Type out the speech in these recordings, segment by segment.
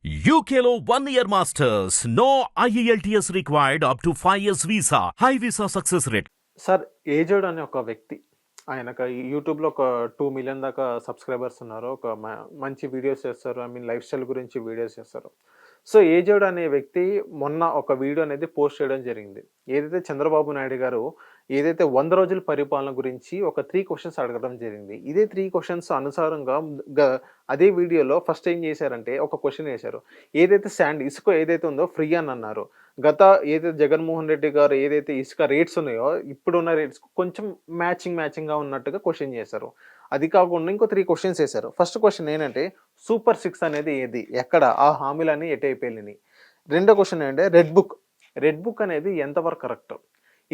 UKLO 1 year masters. No IELTS required up to 5 years visa. High visa success rate. Sir A Z అనే ఒక వ్యక్తి ఆయనకు యూట్యూబ్లో ఒక 2 మిలియన్ దాకా సబ్స్క్రైబర్స్ ఉన్నారు. ఒక మంచి వీడియోస్ చేస్తారు. ఐ మీన్ లైఫ్ స్టైల్ గురించి వీడియోస్ చేస్తారు. సో ఏజెడ్ అనే వ్యక్తి మొన్న ఒక వీడియో అనేది పోస్ట్ చేయడం జరిగింది. ఏదైతే చంద్రబాబు నాయుడు గారు ఏదైతే 100 రోజుల పరిపాలన గురించి ఒక 3 క్వశ్చన్స్ అడగడం జరిగింది. ఇదే 3 క్వశ్చన్స్ అనుసారంగా అదే వీడియోలో ఫస్ట్ ఏం చేశారంటే ఒక క్వశ్చన్ వేశారు. ఏదైతే ఇసుక ఏదైతే ఉందో ఫ్రీ అని అన్నారు. గత ఏదైతే జగన్మోహన్ రెడ్డి గారు ఏదైతే ఇసుక రేట్స్ ఉన్నాయో ఇప్పుడున్న రేట్స్ కొంచెం మ్యాచింగ్గా ఉన్నట్టుగా క్వశ్చన్ చేశారు. అది కాకుండా ఇంకో 3 క్వశ్చన్స్ వేశారు. ఫస్ట్ క్వశ్చన్ ఏంటంటే సూపర్ 6 అనేది ఏది, ఎక్కడ, ఆ హామీలన్నీ ఎటైపోయినాయి. రెండో క్వశ్చన్ ఏంటంటే రెడ్ బుక్ అనేది ఎంతవరకు కరెక్ట్,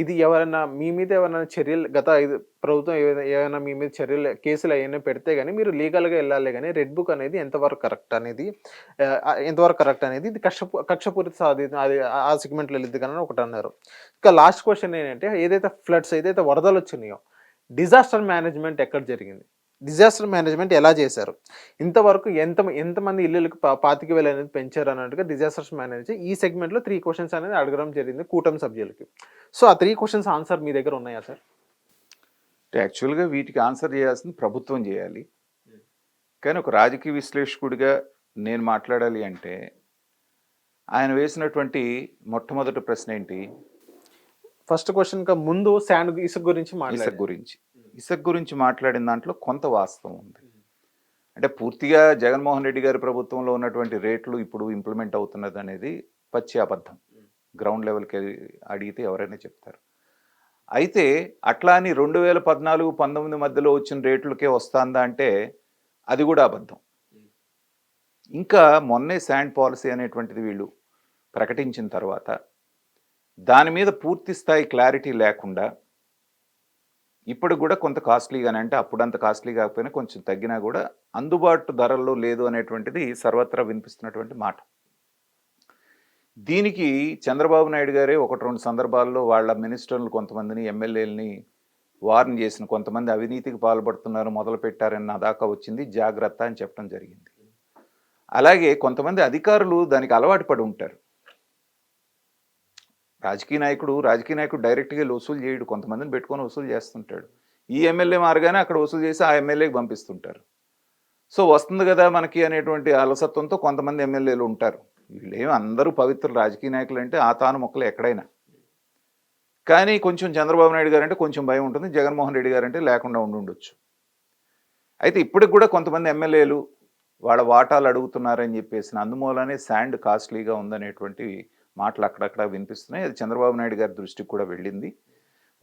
ఇది ఎవరైనా మీ మీద ఏమైనా చర్యలు గత ప్రభుత్వం ఏమైనా మీ మీద చర్యలు కేసులు ఏమైనా పెడితే కానీ మీరు లీగల్గా వెళ్ళాలి. కానీ రెడ్ బుక్ అనేది ఎంతవరకు కరెక్ట్ అనేది ఇది కక్షపూరిత సాధిత అది ఆ సెగ్మెంట్లో వెళ్ళిద్ది కానీ ఒకటి అన్నారు. ఇంకా లాస్ట్ క్వశ్చన్ ఏంటంటే ఏదైతే ఫ్లడ్స్ ఏదైతే వరదలు వచ్చినాయో డిజాస్టర్ మేనేజ్మెంట్ ఎక్కడ జరిగింది, డిజాస్టర్ మేనేజ్మెంట్ ఎలా చేశారు, ఇంతవరకు ఎంతమంది ఇల్లులకు 25,000 అనేది పెంచారు అన్నట్టుగా డిజాస్టర్స్ మేనేజ్ ఈ సెగ్మెంట్లో 3 క్వశ్చన్స్ అనేది అడగడం జరిగింది కూటమి సభ్యులకి. సో ఆ 3 క్వశ్చన్స్ ఆన్సర్ మీ దగ్గర ఉన్నాయా సార్? యాక్చువల్గా వీటికి ఆన్సర్ చేయాల్సింది ప్రభుత్వం చేయాలి. కానీ ఒక రాజకీయ విశ్లేషకుడిగా నేను మాట్లాడాలి అంటే ఆయన వేసినటువంటి మొట్టమొదటి ప్రశ్న ఏంటి? ఫస్ట్ క్వశ్చన్ ముందు ఇసుక గురించి మాట్లాడిన దాంట్లో కొంత వాస్తవం ఉంది. అంటే పూర్తిగా జగన్మోహన్ రెడ్డి గారి ప్రభుత్వంలో ఉన్నటువంటి రేట్లు ఇప్పుడు ఇంప్లిమెంట్ అవుతున్నది అనేది పచ్చి అబద్ధం. గ్రౌండ్ లెవెల్కి అడిగితే ఎవరైనా చెప్తారు. అయితే అట్లా అని 2014-19 మధ్యలో వచ్చిన రేట్లకే వస్తుందా అంటే అది కూడా అబద్ధం. ఇంకా మొన్నే శాండ్ పాలసీ అనేటువంటిది వీళ్ళు ప్రకటించిన తర్వాత దాని మీద పూర్తి స్థాయి క్లారిటీ లేకుండా ఇప్పుడు కూడా కొంత కాస్ట్లీగానే, అంటే అప్పుడంత కాస్ట్లీ కాకపోయినా కొంచెం తగ్గినా కూడా అందుబాటు ధరల్లో లేదు అనేటువంటిది సర్వత్రా వినిపిస్తున్నటువంటి మాట. దీనికి చంద్రబాబు నాయుడు గారే 1-2 సందర్భాల్లో వాళ్ళ మినిస్టర్లు కొంతమందిని ఎమ్మెల్యేలని వార్న్ చేసిన, కొంతమంది అవినీతికి పాల్పడుతున్నారు మొదలు పెట్టారని నా దాకా వచ్చింది, జాగ్రత్త అని చెప్పడం జరిగింది. అలాగే కొంతమంది అధికారులు దానికి అలవాటు పడి ఉంటారు. రాజకీయ నాయకుడు డైరెక్ట్గా వెళ్ళి వసూలు చేయడు, కొంతమందిని పెట్టుకొని వసూలు చేస్తుంటాడు. ఈ ఎమ్మెల్యే మారగానే అక్కడ వసూలు చేసి ఆ ఎమ్మెల్యేకి పంపిస్తుంటారు. సో వస్తుంది కదా మనకి అనేటువంటి అలసత్వంతో కొంతమంది ఎమ్మెల్యేలు ఉంటారు. వీళ్ళేమి అందరూ పవిత్రులు, రాజకీయ నాయకులు అంటే ఆ తాను మొక్కలు ఎక్కడైనా. కానీ కొంచెం చంద్రబాబు నాయుడు గారు అంటే కొంచెం భయం ఉంటుంది, జగన్మోహన్ రెడ్డి గారు అంటే లేకుండా ఉండొచ్చు. అయితే ఇప్పటికి కూడా కొంతమంది ఎమ్మెల్యేలు వాళ్ళ వాటాలు అడుగుతున్నారని చెప్పేసిన అందుమూలనే శాండ్ కాస్ట్లీగా ఉందనేటువంటి మాటలు అక్కడక్కడ వినిపిస్తున్నాయి. అది చంద్రబాబు నాయుడు గారి దృష్టికి కూడా వెళ్ళింది.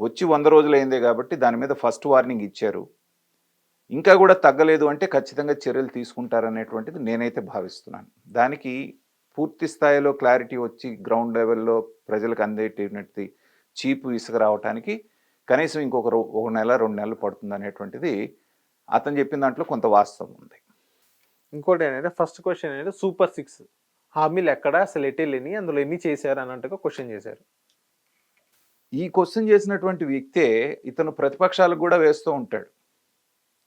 వచ్చి 100 రోజులు అయిందే కాబట్టి దాని మీద ఫస్ట్ వార్నింగ్ ఇచ్చారు. ఇంకా కూడా తగ్గలేదు అంటే ఖచ్చితంగా చర్యలు తీసుకుంటారనేటువంటిది నేనైతే భావిస్తున్నాను. దానికి పూర్తి స్థాయిలో క్లారిటీ వచ్చి గ్రౌండ్ లెవెల్లో ప్రజలకు అందేటటువంటి చీపు ఇసుక రావడానికి కనీసం ఇంకొక 1 నెల 2 నెలలు పడుతుంది అనేటువంటిది అతను చెప్పిన దాంట్లో కొంత వాస్తవం ఉంది. ఇంకోటి ఏంటంటే ఫస్ట్ క్వశ్చన్ ఏంటంటే సూపర్ 6 హామీలు ఎక్కడ, అసలు ఎన్ని, అందులో ఎన్ని చేశారు అన్నట్టుగా క్వశ్చన్ చేశారు. ఈ క్వశ్చన్ చేసినటువంటి వ్యక్తే ఇతను ప్రతిపక్షాలకు కూడా వేస్తూ ఉంటాడు.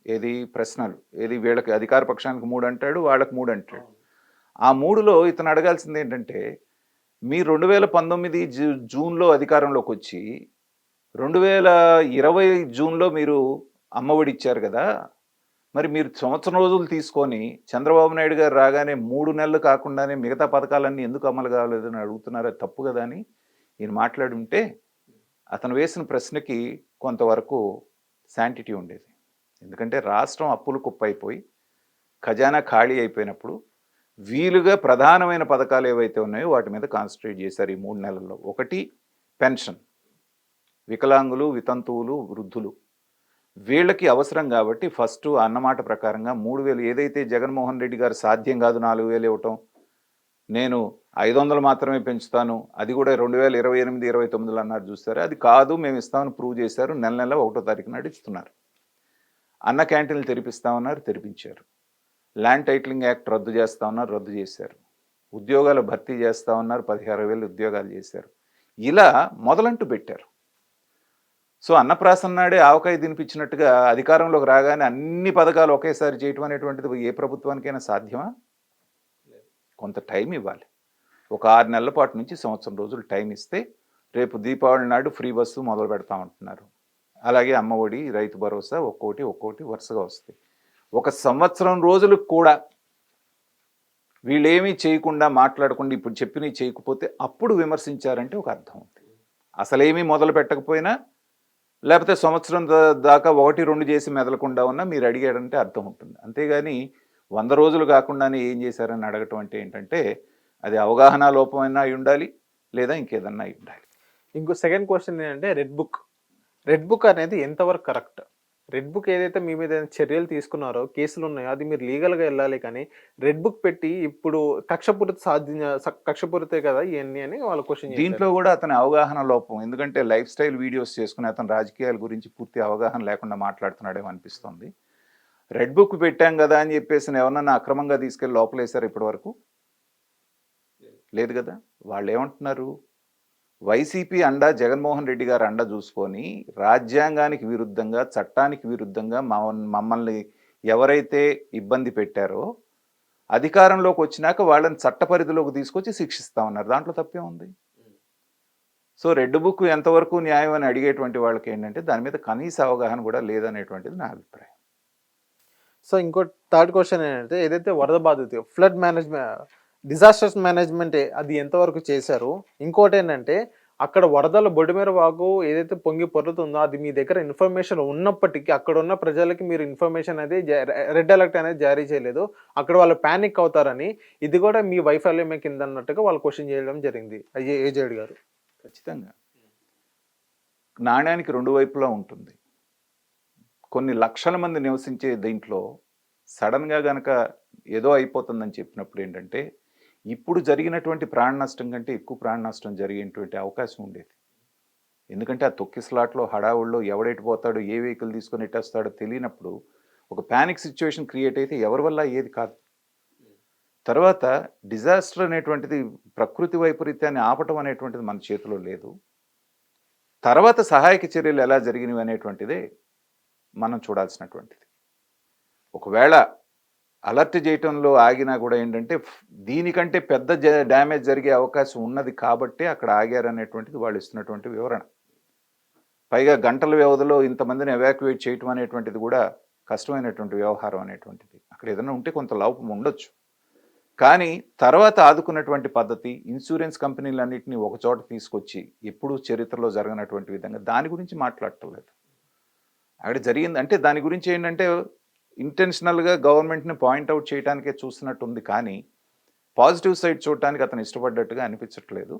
ఏది ప్రశ్నలు, ఏది వీళ్ళకి అధికార పక్షానికి 3 అంటాడు, వాళ్ళకి 3 అంటాడు. ఆ 3లో ఇతను అడగాల్సింది ఏంటంటే, మీ 2019 జూన్లో అధికారంలోకి వచ్చి 2020 జూన్లో మీరు అమ్మఒడి ఇచ్చారు కదా, మరి మీరు సంవత్సరం రోజులు తీసుకొని చంద్రబాబు నాయుడు గారు రాగానే 3 నెలలు కాకుండానే మిగతా పథకాలన్నీ ఎందుకు అమలు కాలేదని అడుగుతున్నారో తప్పు కదా అని ఈయన మాట్లాడి ఉంటే అతను వేసిన ప్రశ్నకి కొంతవరకు శాంటిటీ ఉండేది. ఎందుకంటే రాష్ట్రం అప్పులు కుప్పైపోయి ఖజానా ఖాళీ అయిపోయినప్పుడు వీలుగా ప్రధానమైన పథకాలు ఏవైతే ఉన్నాయో వాటి మీద కాన్సన్ట్రేట్ చేశారు ఈ 3 నెలల్లో. ఒకటి పెన్షన్, వికలాంగులు, వితంతువులు, వృద్ధులు వీళ్ళకి అవసరం కాబట్టి ఫస్ట్ అన్నమాట ప్రకారంగా 3,000 ఏదైతే జగన్మోహన్ రెడ్డి గారు సాధ్యం కాదు 4,000 ఇవ్వటం, నేను 500 మాత్రమే పెంచుతాను, అది కూడా 2028-29 అన్నారు చూస్తారు, అది కాదు మేము ఇస్తామని ప్రూవ్ చేశారు. నెల 1వ తారీఖు నాడు ఇస్తున్నారు. అన్న క్యాంటీన్లు తెరిపిస్తామన్నారు, తెరిపించారు. ల్యాండ్ టైటిలింగ్ యాక్ట్ రద్దు చేస్తామన్నారు, రద్దు చేశారు. ఉద్యోగాలు భర్తీ చేస్తామన్నారు, 16,000 ఉద్యోగాలు చేశారు. ఇలా మొదలంటూ పెట్టారు. సో అన్నప్రాసన నాడే ఆవకాయ తినిపించినట్టుగా అధికారంలోకి రాగానే అన్ని పథకాలు ఒకేసారి చేయటం అనేటువంటిది ఏ ప్రభుత్వానికైనా సాధ్యమా? కొంత టైం ఇవ్వాలి. ఒక 6 నెలల పాటు నుంచి సంవత్సరం రోజులు టైం ఇస్తే రేపు దీపావళి నాడు ఫ్రీ బస్సు మొదలు పెడతామంటున్నారు. అలాగే అమ్మఒడి, రైతు భరోసా ఒక్కొక్కటి వరుసగా వస్తాయి. ఒక సంవత్సరం రోజులకు కూడా వీళ్ళేమీ చేయకుండా మాట్లాడకుండా ఇప్పుడు చెప్పినవి చేయకపోతే అప్పుడు విమర్శించారంటే ఒక అర్థం ఉంది. అసలేమీ మొదలు పెట్టకపోయినా లేకపోతే సంవత్సరం దాకా 1-2 చేసి మెదలకుండా ఉన్నా మీరు అడిగాడంటే అర్థం ఉంటుంది. అంతేగాని 100 రోజులు కాకుండానే ఏం చేశారని అడగటం అంటే ఏంటంటే అది అవగాహన లోపమైనా అయి ఉండాలి, లేదా ఇంకేదన్నా అయి ఉండాలి. ఇంకో సెకండ్ క్వశ్చన్ ఏంటంటే రెడ్ బుక్ అనేది ఎంతవరకు కరెక్ట్? రెడ్ బుక్ ఏదైతే మీ మీద చర్యలు తీసుకున్నారో, కేసులు ఉన్నాయో అది మీరు లీగల్గా వెళ్ళాలి. కానీ రెడ్ బుక్ పెట్టి ఇప్పుడు కక్షపూరితే కదా ఇవన్నీ అని వాళ్ళు క్వశ్చన్ దీంట్లో కూడా అతని అవగాహన లోపం. ఎందుకంటే లైఫ్ స్టైల్ వీడియోస్ చేసుకుని అతను రాజకీయాల గురించి పూర్తి అవగాహన లేకుండా మాట్లాడుతున్నాడేమో అనిపిస్తుంది. రెడ్ బుక్ పెట్టాం కదా అని చెప్పేసి ఎవరన్నా అక్రమంగా తీసుకెళ్ళి లోపలేశారు ఇప్పటి వరకు? లేదు కదా. వాళ్ళు ఏమంటున్నారు, వైసీపీ అండ, జగన్మోహన్ రెడ్డి గారు అండ చూసుకొని రాజ్యాంగానికి విరుద్ధంగా, చట్టానికి విరుద్ధంగా మమ్మల్ని ఎవరైతే ఇబ్బంది పెట్టారో అధికారంలోకి వచ్చినాక వాళ్ళని చట్ట పరిధిలోకి తీసుకొచ్చి శిక్షిస్తా ఉన్నారు. దాంట్లో తప్పే ఉంది. సో రెడ్ బుక్ ఎంతవరకు న్యాయం అని అడిగేటువంటి వాళ్ళకి ఏంటంటే దాని మీద కనీస అవగాహన కూడా లేదనేటువంటిది నా అభిప్రాయం. సో ఇంకో థర్డ్ క్వశ్చన్ ఏంటంటే ఏదైతే వరద బాధిత ఫ్లడ్ డిజాస్టర్స్ మేనేజ్మెంట్ అది ఎంతవరకు చేశారు? ఇంకోటి ఏంటంటే అక్కడ వరదల బొడిమేర వాగు ఏదైతే పొంగి పొర్లుతుందో అది మీ దగ్గర ఇన్ఫర్మేషన్ ఉన్నప్పటికీ అక్కడ ఉన్న ప్రజలకి మీరు ఇన్ఫర్మేషన్ అనేది రెడ్ అలర్ట్ అనేది జారీ చేయలేదు. అక్కడ వాళ్ళు ప్యానిక్ అవుతారని, ఇది కూడా మీ వైఫల్యమే కింద అన్నట్టుగా వాళ్ళు క్వశ్చన్ చేయడం జరిగింది ఏజేడ్ గారు. ఖచ్చితంగా నాణ్యానికి 2 వైపులా ఉంటుంది. కొన్ని లక్షల మంది నివసించే దీంట్లో సడన్గా గనక ఏదో అయిపోతుందని చెప్పినప్పుడు ఏంటంటే ఇప్పుడు జరిగినటువంటి ప్రాణ నష్టం కంటే ఎక్కువ ప్రాణ నష్టం జరిగేటువంటి అవకాశం ఉండేది. ఎందుకంటే ఆ తొక్కిసలాట్లో హడావుల్లో ఎవడెటు పోతాడో, ఏ వెహికల్ తీసుకొని ఎట్టేస్తాడో తెలియనప్పుడు ఒక ప్యానిక్ సిచ్యువేషన్ క్రియేట్ అయితే ఎవరి వల్ల ఏది కాదు. తర్వాత డిజాస్టర్ అనేటువంటిది ప్రకృతి వైపరీత్యాన్ని ఆపటం అనేటువంటిది మన చేతిలో లేదు. తర్వాత సహాయక చర్యలు ఎలా జరిగినవి అనేటువంటిదే మనం చూడాల్సినటువంటిది. ఒకవేళ అలర్ట్ చేయటంలో ఆగినా కూడా ఏంటంటే దీనికంటే పెద్ద డ్యామేజ్ జరిగే అవకాశం ఉన్నది కాబట్టే అక్కడ ఆగారనేటువంటిది వాళ్ళు ఇస్తున్నటువంటి వివరణ. పైగా గంటల వ్యవధిలో ఇంతమందిని ఎవాక్యువేట్ చేయటం అనేటువంటిది కూడా కష్టమైనటువంటి వ్యవహారం అనేటువంటిది. అక్కడ ఏదైనా ఉంటే కొంత లోపం ఉండొచ్చు. కానీ తర్వాత ఆదుకున్నటువంటి పద్ధతి, ఇన్సూరెన్స్ కంపెనీలన్నింటినీ ఒక చోట తీసుకొచ్చి ఎప్పుడూ చరిత్రలో జరగనటువంటి విధంగా దాని గురించి మాట్లాడటం లేదు. అక్కడ జరిగింది అంటే దాని గురించి ఏంటంటే ఇంటెన్షనల్గా గవర్నమెంట్ని పాయింట్అవుట్ చేయడానికే చూస్తున్నట్టుంది. కానీ పాజిటివ్ సైడ్ చూడటానికి అతను ఇష్టపడ్డట్టుగా అనిపించట్లేదు.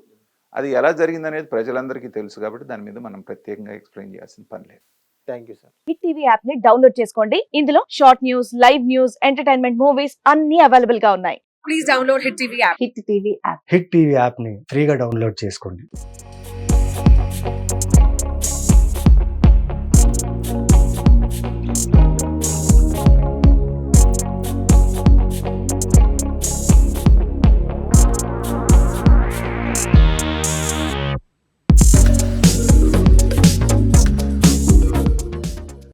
అది ఎలా జరిగిందనేది ప్రజలందరికీ తెలుసు కాబట్టి దాని మీద మనం ప్రత్యేకంగా ఎక్స్ప్లెయిన్ చేయాల్సిన పని లేదు. Thank you sir. Hit TV app ని డౌన్లోడ్ చేసుకోండి. ఇందులో short news, live news, entertainment movies అన్ని అవైలబుల్ గా ఉన్నాయి. Please download hit TV app. Hit TV యాప్ని ఫ్రీగా డౌన్లోడ్ చేసుకోండి.